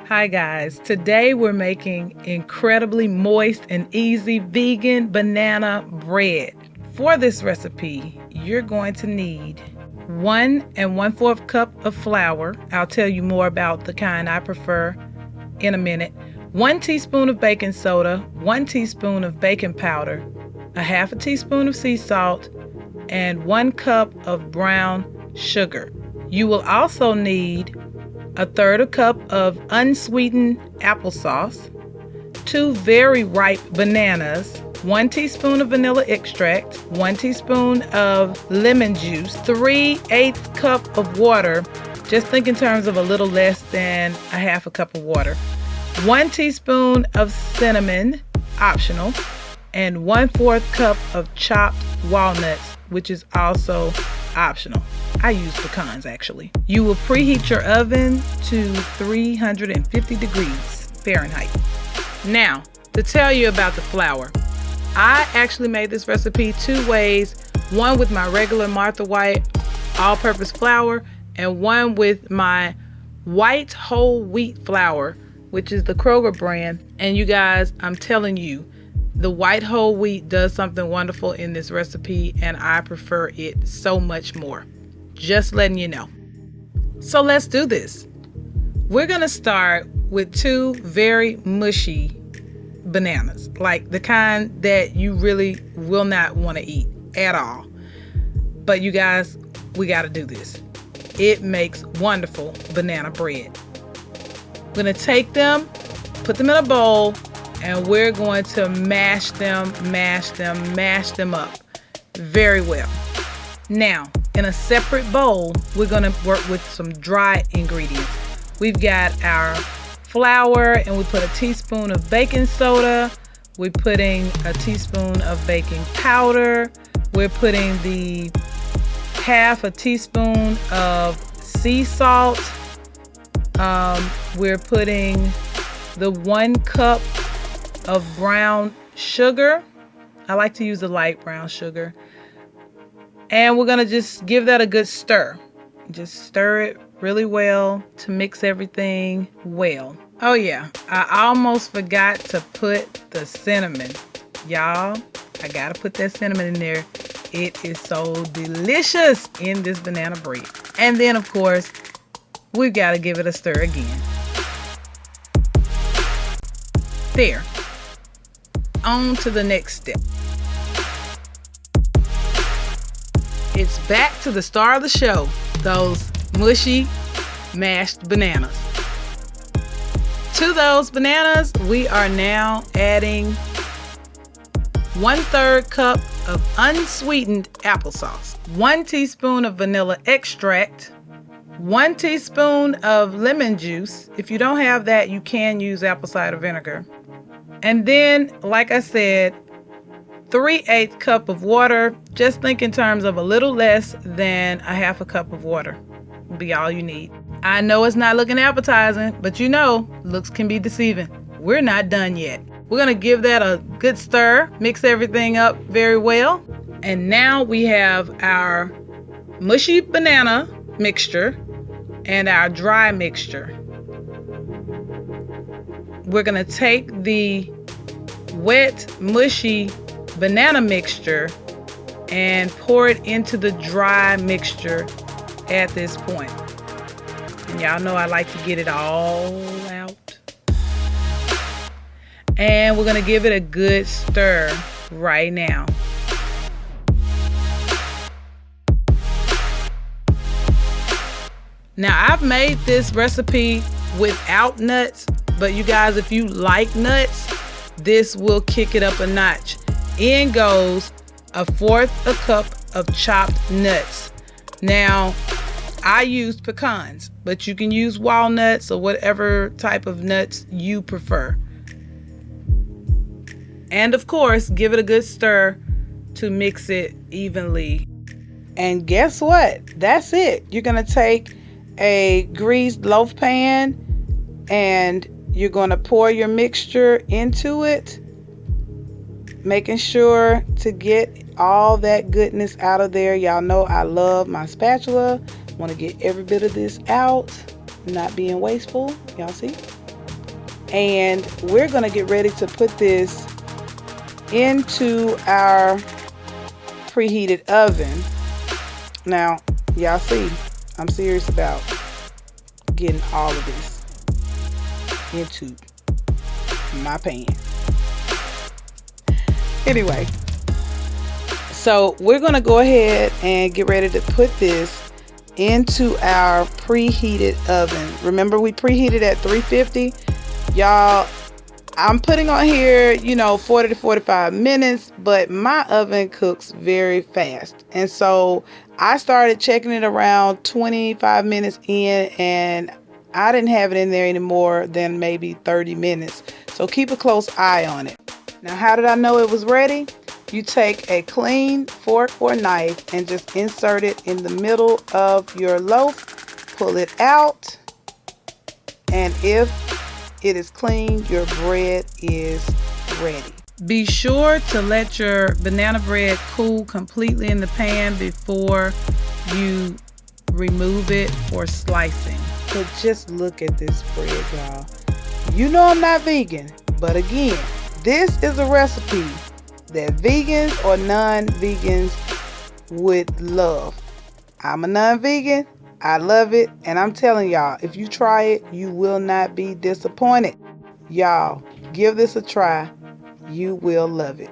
Hi guys, today we're making incredibly moist and easy vegan banana bread. For this recipe, you're going to need 1 1/4 cup of flour. I'll tell you more about the kind I prefer in a minute. 1 teaspoon of baking soda, 1 teaspoon of baking powder, a 1/2 teaspoon of sea salt, and 1 cup of brown sugar. You will also need 1/3 cup of unsweetened applesauce, 2 very ripe bananas, 1 teaspoon of vanilla extract, 1 teaspoon of lemon juice, 3/8 cup of water. Just think in terms of a little less than a 1/2 cup of water. 1 teaspoon of cinnamon, optional, and 1/4 cup of chopped walnuts, which is also optional. I use pecans actually. You will preheat your oven to 350 degrees Fahrenheit. Now, to tell you about the flour. I actually made this recipe 2 ways. One with my regular Martha White all-purpose flour and one with my white whole wheat flour, which is the Kroger brand. And you guys, I'm telling you, the white whole wheat does something wonderful in this recipe and I prefer it so much more. Just letting you know. So let's do this. We're gonna start with 2 very mushy bananas, like the kind that you really will not want to eat at all. But you guys, we gotta do this. It makes wonderful banana bread. We're gonna take them, put them in a bowl, and we're going to mash them up very well. Now, in a separate bowl, we're going to work with some dry ingredients. We've got our flour, and we put a teaspoon of baking soda. We're putting a teaspoon of baking powder. We're putting the 1/2 teaspoon of sea salt. We're putting the 1 cup of brown sugar. I like to use the light brown sugar. And we're gonna just give that a good stir. Just stir it really well to mix everything well. Oh yeah, I almost forgot to put the cinnamon. Y'all, I gotta put that cinnamon in there. It is so delicious in this banana bread. And then of course, we've gotta give it a stir again. There. On to the next step. It's back to the star of the show, those mushy mashed bananas. To those bananas, we are now adding 1/3 cup of unsweetened applesauce, 1 teaspoon of vanilla extract, 1 teaspoon of lemon juice. If you don't have that, you can use apple cider vinegar. And then, like I said, 3/8 cup of water. Just think in terms of a little less than a 1/2 cup of water will be all you need. I know it's not looking appetizing, but you know, looks can be deceiving. We're not done yet. We're gonna give that a good stir, mix everything up very well. And now we have our mushy banana mixture and our dry mixture. We're gonna take the wet, mushy banana mixture and pour it into the dry mixture at this point. And y'all know I like to get it all out. And we're gonna give it a good stir right now. Now I've made this recipe without nuts, but you guys, if you like nuts, this will kick it up a notch. In goes 1/4 cup of chopped nuts. Now, I used pecans, but you can use walnuts or whatever type of nuts you prefer. And of course, give it a good stir to mix it evenly. And guess what? That's it. You're gonna take a greased loaf pan and you're gonna pour your mixture into it, making sure to get all that goodness out of there. Y'all know I love my spatula. Want to get every bit of this out, not being wasteful. Y'all see? And we're going to get ready to put this into our preheated oven. Now, y'all see, I'm serious about getting all of this into my pan. Anyway, so we're going to go ahead and get ready to put this into our preheated oven. Remember, we preheated at 350. Y'all, I'm putting on here, 40 to 45 minutes, but my oven cooks very fast. And so I started checking it around 25 minutes in, and I didn't have it in there any more than maybe 30 minutes. So keep a close eye on it. Now, how did I know it was ready? You take a clean fork or knife and just insert it in the middle of your loaf, pull it out, and if it is clean, your bread is ready. Be sure to let your banana bread cool completely in the pan before you remove it for slicing. So just look at this bread, y'all. You know I'm not vegan, but again, this is a recipe that vegans or non-vegans would love. I'm a non-vegan. I love it. And I'm telling y'all, if you try it, you will not be disappointed. Y'all, give this a try. You will love it.